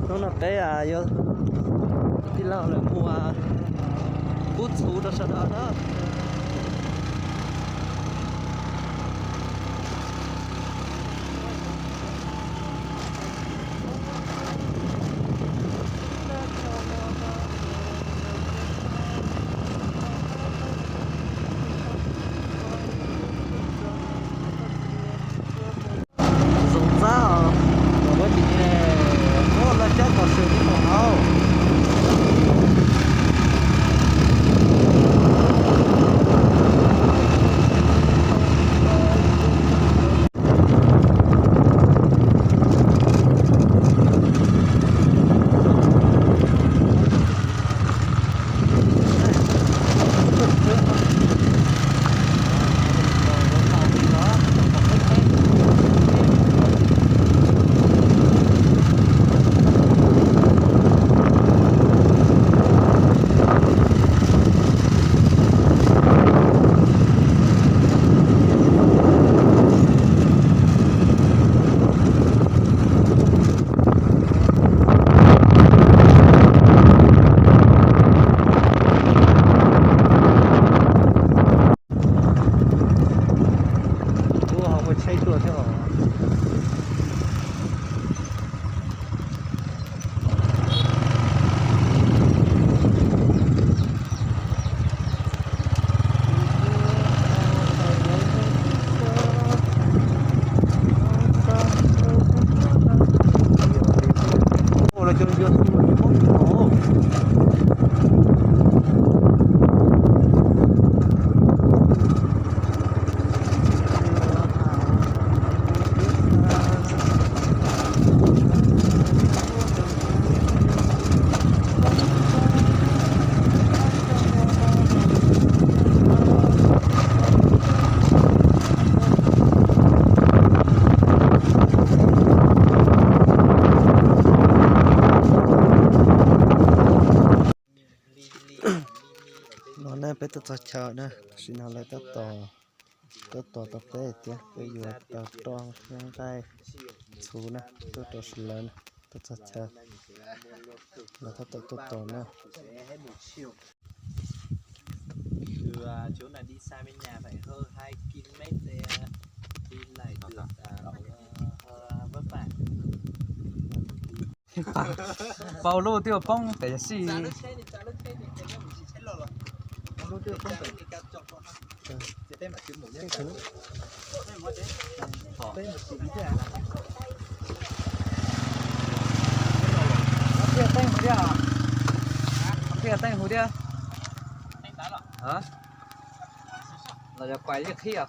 nó là bé à vô đi lao lại mua bút xù đó sao đó nó nè bé tao chờ nè xin nào lại tao tập bé chứ bây giờ tao tròn ngang tay xuống nè tao lên tao chờ là tao nè từ chỗ này đi xa bên nhà phải hơn 2 km để đi lại được vất vả. bao lô tiêu bông phải xì tay hụt đi hả làจะquay cái khi à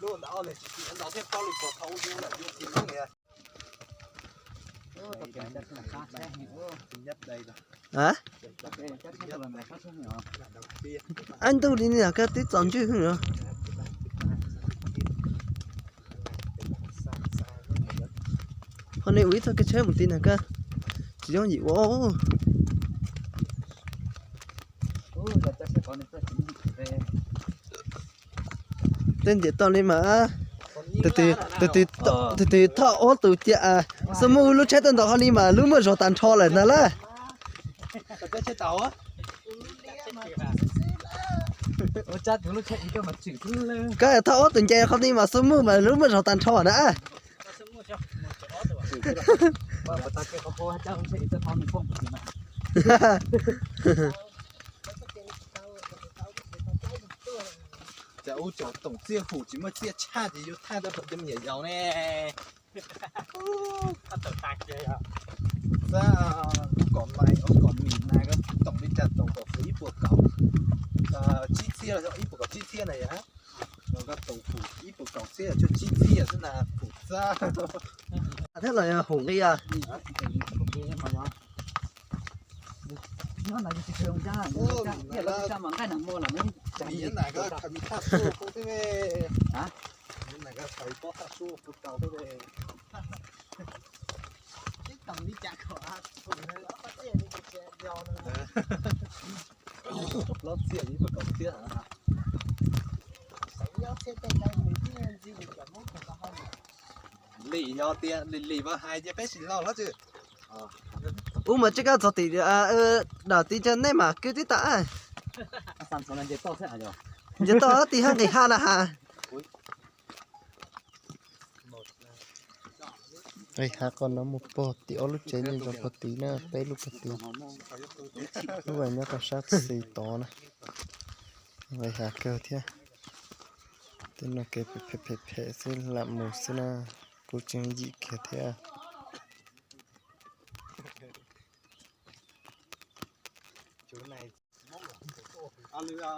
luôn đó này nó thêm to lịch của thấu luôn là như thế này hả anh tu đi là cái tí chọn chứ nữa hôm nay uống thôi cái chế một tin là cơ chỉ có gì quá tên gì to lên mà từ thọ từ tiệt à sao mua lúc chết tên đó đi mà lúc mà rồi tàn cho lại nữa là cái chế tàu á chắc lúc chạy cho mà chỉnh cái thọ từng chơi không đi mà sao mua mà lúc mà rồi tàn cho nữa cháu cháu tổng chia hủ chỉ mà chia cha thì yêu tha ra phần đêm nhảy giàu nè ra còn mày còn mì này cái tổng đi chặt tổng có phí buộc cậu chi chia là cho ít buộc cậu chi chia này á rồi cái tổng phủ ít buộc cậu chia cho chi chia tức là phủ ra thế là hùng đi à nó là cái trường ra cái là sao mà cái nào mua là mình cái này cái thằng bị thắt xu không thế về hả cái này cái thầy có thắt xu buộc cậu thế về cái tổng đi chặt của lót chia đi buộc cậu chia hả lì do tiền lì vào hai chứ bé xì lo đó chứ mà chứ cái tí đào tí chân này mà cứ tí tạ Sản số lần dễ to thế à nhở? giờ to tí hơn thì ha là ha đây ha còn nó một bò tí ở lúc chế nên trong bò tí nữa bé lúc bò tí lúc này nó có sát xì to nè vậy ha cơ thế tên nó kẹp phê xin làm một xin à cô chân dị kia thế à chỗ này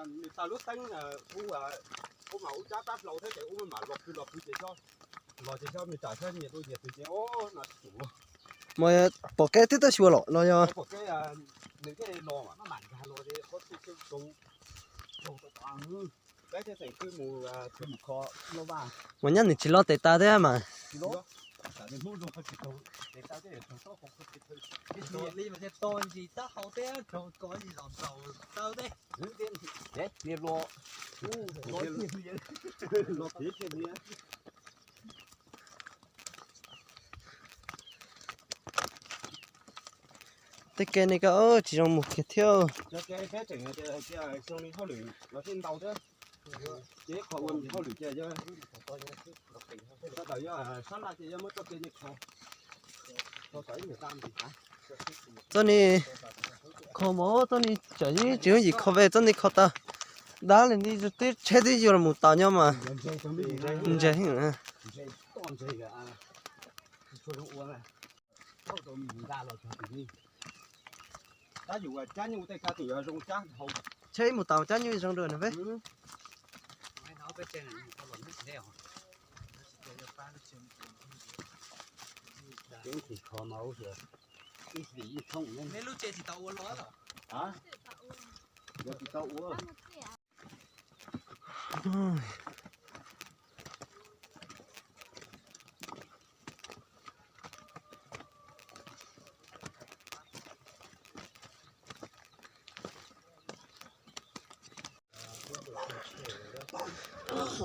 người ta lúc đánh u mà u chát tát lâu thế thì u mà lọp chỉ cho mình trả thêm nhiệt tôi ô nó chủ mà bỏ cái thứ ta xua lọ lo cho bỏ cái những cái lò mà nó mặn ra lò thì có cái đồ toàn cái thế thành cái mù kho nó vào mà nhắn thì chỉ lo tệ ta thế mà tại vì mua đồ phải đồ để tao cái đồ tốt không cái gì đi mà cái to gì tao hậu thế rồi có gì làm giàu tao đấy đấy tiền lò lò tiền cái gì thế cái này có chỉ trong một cái theo cái chừng cái xong đi khó luyện nó trên đầu chứ chế khó quên khó luyện chơi chứ tại do sáng nay chơi mới có chơi nhật không có phải người ta thì phải cho nên khó mỏ cho nên chơi gì chứ gì khó về cho nên khó ta đá lên đi rồi tiếp chơi đi rồi một tàu nhau mà chơi hả chơi một tàu chán như trong đường này vậy cái thì khó máu rồi cái gì không nên Nếu lúc chơi thì tao uống nó rồi. hả giờ thì tao uống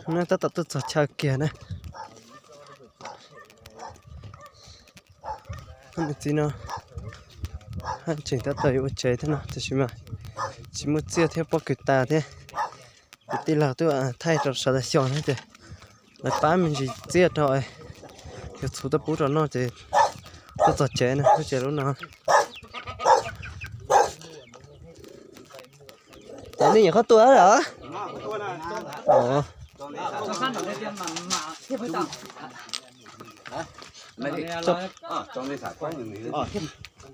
nó ta tập tôi chờ kìa này không được gì nào anh chỉnh ta tới một chế thế nào tôi chỉ một chia theo bao cực ta thế tí là tôi thay cho sợ là xòn hết rồi lại bán mình chỉ chia thôi cái số ta bút cho nó thì tôi chờ chế này tôi chế lúc nào cái này có tuổi rồi ồ trong đây thả quá nhiều người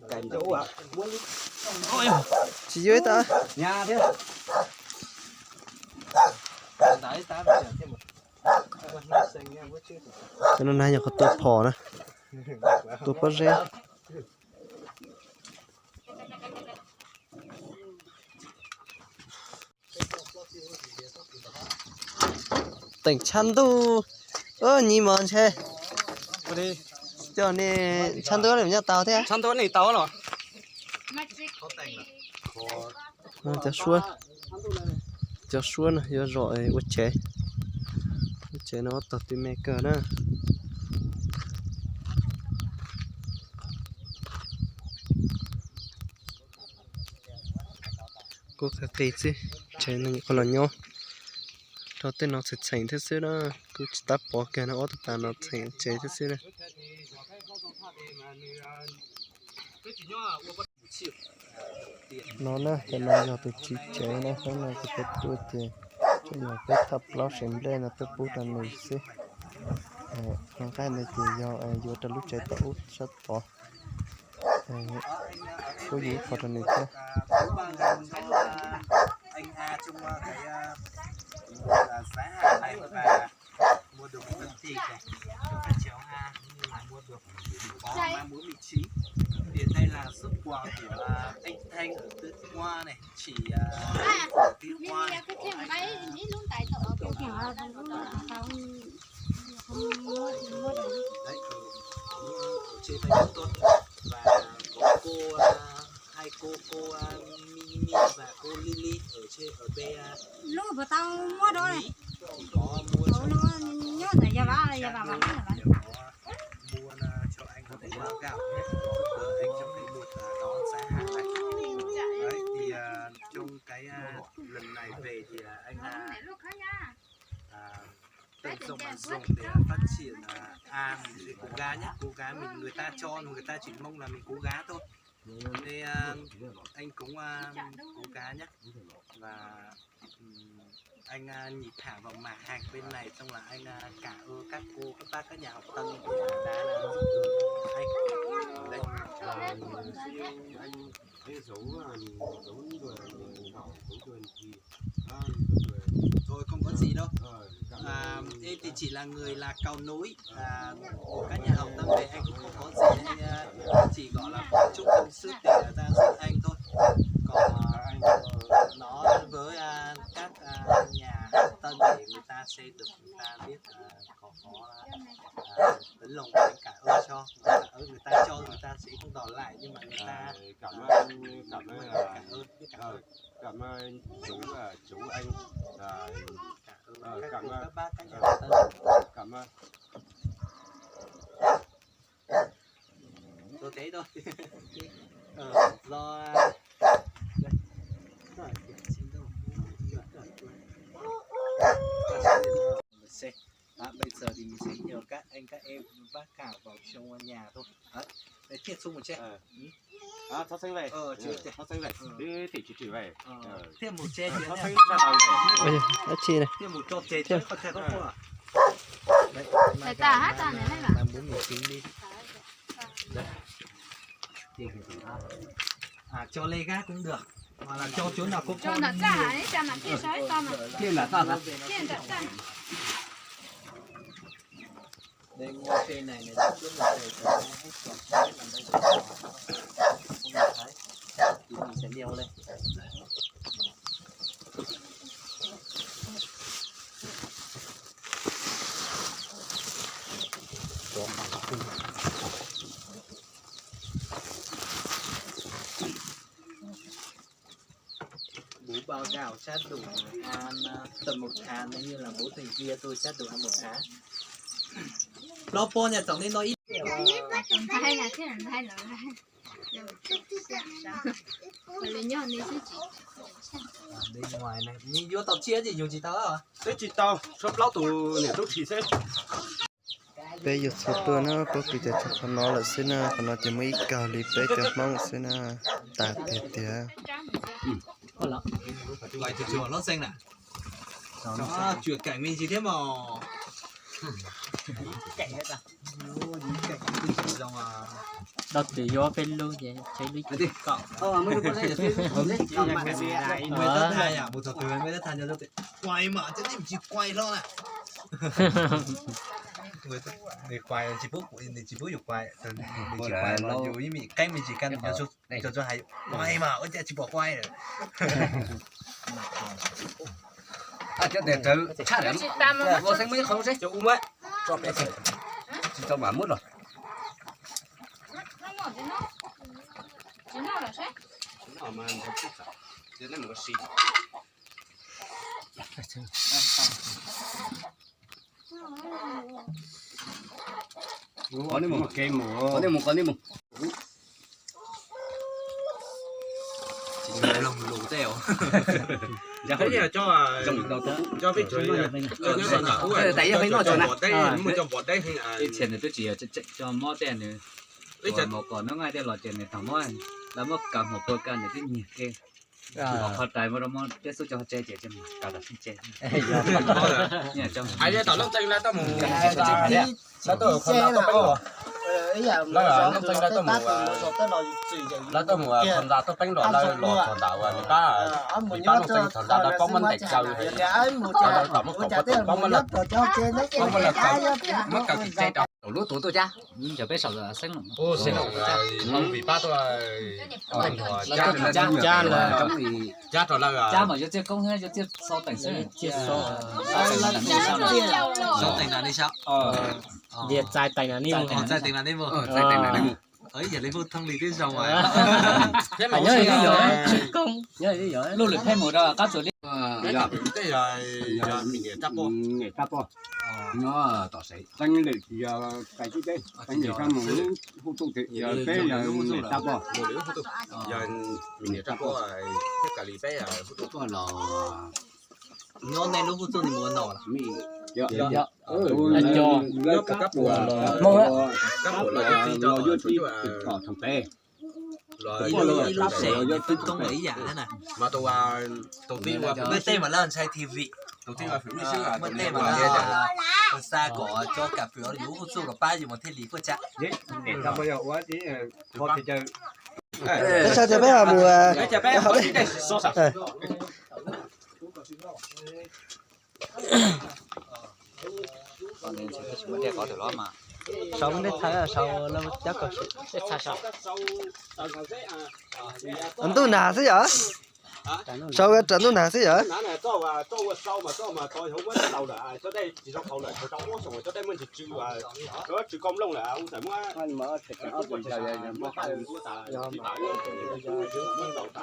cành chỗ à chỉ dưới ta nhà thế cho nên nay nhà có tôi phò nè tôi có rễ tỉnh chăn tu nhìn mòn xe đi cho nên chăn tu này tao thế chăn tu này tao rồi cho xuân này giờ rồi út chế nó tập tìm mẹ cờ nữa cô phải tì chứ chế nó những con lợn nhau đó tên nó sẽ chỉnh thế xíu đó cứ tập bỏ cái nó ót ta nó chỉnh chế thế xíu này nó nè cái này giờ tôi chỉ chế nó không là cái tôi chế cho nên cái thập nó xem đây là tôi bút ra này xí còn cái này thì do vô trong lúc chế tôi út rất bỏ có gì vào trong này chứ anh A trong cái là xã này và mua được một tỷ này trong các chéo A như là mua được có 34 vị trí thì đây là xuất quà của anh Thanh ở Tuyết Hoa này chỉ Tuyết Hoa này. Đấy ở trên tay chúng tôi và có cô hai cô Mimi và cô Lily ở bên lúc mà tao mua đó này có mua nó nhớ là giờ bà bán là bao gạo hết của anh trong cái một đó giá hàng này. Đấy thì trong cái lần này về thì anh tận dụng mà dùng để phát triển mình cố gắng nhé, cố gắng mình người ta cho người ta chỉ mong là mình cố gắng thôi. Nên anh cũng cố gắng nhé, và anh nhịp thả vào mảng hàng bên này, xong là anh cả các cô các bác các nhà học tân đã là anh đây anh giấu những người mình học giấu người thì thôi không có gì đâu. Em thì chỉ là người là cầu nối của các nhà hậu tâm về, anh cũng không có gì, anh chỉ gọi là một chút công sức để ra giúp anh thôi. Còn nó với các nhà hậu tâm để người ta sẽ được người ta biết có tấm lòng anh cả ơn cho, người ta cho người ta sẽ không đòi lại, nhưng mà người ta cảm ơn chú anh, cảm ơn các bác các nhà hậu tâm, cảm ơn. tôi thế thôi. Do bây giờ thì mình sẽ nhờ các anh các em bác cả vào trong nhà thôi. Đấy, thiệt xuống một che. Nó xanh về. Nó xanh về. Đi thì chỉ về. Thêm một che nữa. Nó Thêm xanh ra đầu về. nó chi này. Thêm một chop che chứ không thể có qua. Đấy. Phải cả hát ra này hay là? Làm bún mì chính đi. Đấy. Cho lê gác cũng được. Hoặc là cho chỗ nào cũng Cho nó cả ấy, cho nó kia sói to mà. Kia là sao hả? Kia là cả. đây ngôi trên này này rất là đầy đủ hết còn cái làm đây không nhìn thấy thì mình sẽ leo lên. Bố bao gạo sát đủ ăn tầm một tháng, nếu như là bố thầy kia tôi sát đủ ăn một tháng. Lo po nhà tổng nên nói ít. Hay là thế là hay là lấy nhau nên chứ chị. Bên ngoài này, nhưng vô tàu chia gì dùng chỉ tao à? Thế chỉ tao, shop lão tù nè tôi chỉ sẽ. Bây giờ số tôi nó có bị chặt chặt nó là xin nó chỉ mới cào lì bé chặt mong xin tạt thiệt thiệt. Lại thì chùa nó xanh nè. Đó, chùa cảnh mình chỉ thế mà. Cảnh hết à? Cảnh cái dòng Đợt thì vô bên luôn vậy, chơi lý cậu. mới được có lấy được không lấy. Mới đất thay à, một thằng từ mới đất thay cho nó quay mà, chứ nem chỉ quay lo nè. Người quay chỉ bút được quay, mình chỉ quay nó dù ý mình canh mình chỉ căn cho hay quay mà, ôi chỉ bỏ quay rồi. Chứ để tự chắc lắm. Vô xanh mới không xanh. Cho uống ấy. Cho bé xanh. Chỉ cho bà mút rồi. Nó ngọt chứ nó. Chứ nó là sao? Nó mà nó thích sao? Chứ nó một xì. Có đi một cây mù. Có đi một. Lồng lủ tèo. Thế thì cho biết chúng nó Tại vì nó cho này. Mới cho bọt đây hay Tiền này tôi chỉ cho mót tiền này. Rồi một con nó ngay đây là tiền này thằng mót. Là mất cầm một cơ can để cái nhiệt kia. Họ tài mà nó tiếp xúc cho họ che cho mà cả là xin che. Nhà trong. ai đây tao lông tay là tao mù. Nó tôi không làm tao bánh. Là lông tay là tao mù. Là tao mù còn là tao bánh rồi là lò còn đào à, ba lông tay còn là có món đẹp sao. Tao mất có món là mất cả cái che trâu. Lúa tủ tôi cha. Giờ bé sầu là xanh lắm. Ô xanh lắm. Vì ba tôi Cha là trong thì cha rồi là cha mà cho công hay cho sau tỉnh sẽ chia số. Sau tỉnh là đi sao? Liệt dài tỉnh là đi. Dài tỉnh là đi vô. dài tỉnh là đi vô. Ấy giờ lấy vô thông lý cái dòng rồi. Thế mà nhớ cái giỏi công. Nhớ cái giỏi. Lưu lực thêm một đó các số đi. Dạ, thế là mình nghề trap po. nó tỏ sấy tăng lên thì cái gì đấy tăng lên sang một hút thuốc thì cái là người ta bỏ một đứa hút thuốc giờ mình để cho có cái cả lì bé hút thuốc có lò nó này lúc hút thuốc thì muốn nọ là mình dạ anh cho nó các bộ mong á các bộ là phi cho vô chi là bỏ thằng bé ý lúc sẽ phân công ấy giả nè mà tôi đầu tiên là bên tên mà lên sai TV đầu tiên là phải đi xứ là bên tên mà là xa có cho cả phiếu là hút thuốc là ba gì một thế lý của cha để sao bây giờ quá thì thôi thì chơi thế sao chả biết là mùa cái chả bé hỏi đi đây so sánh còn nên chỉ có vấn đề có thể lo mà sau vấn đề thấy là sau là chắc có sẽ xa sao anh tôi nà thế vậy sau cái trận tôi nà thế vậy nãy này cho sau mà tôi không có đầu là cho đây chỉ trong đầu là cho trong xong rồi cho đây mình chỉ trừ có trừ công lông là ông phải mua anh mở thịt ở bên trời này mua hai của ta chỉ phải mua đầu ta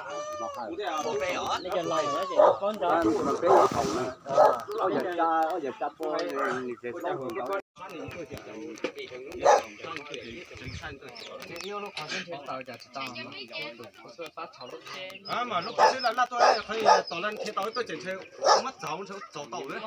cũng thế à bé ở cái lò nó chỉ có cho mà bé hồng ở giờ ta po thì sẽ có mà lúc đó là tôi可以 tỏ lên khi tới tôi chuyển theo mất dấu tàu nữa.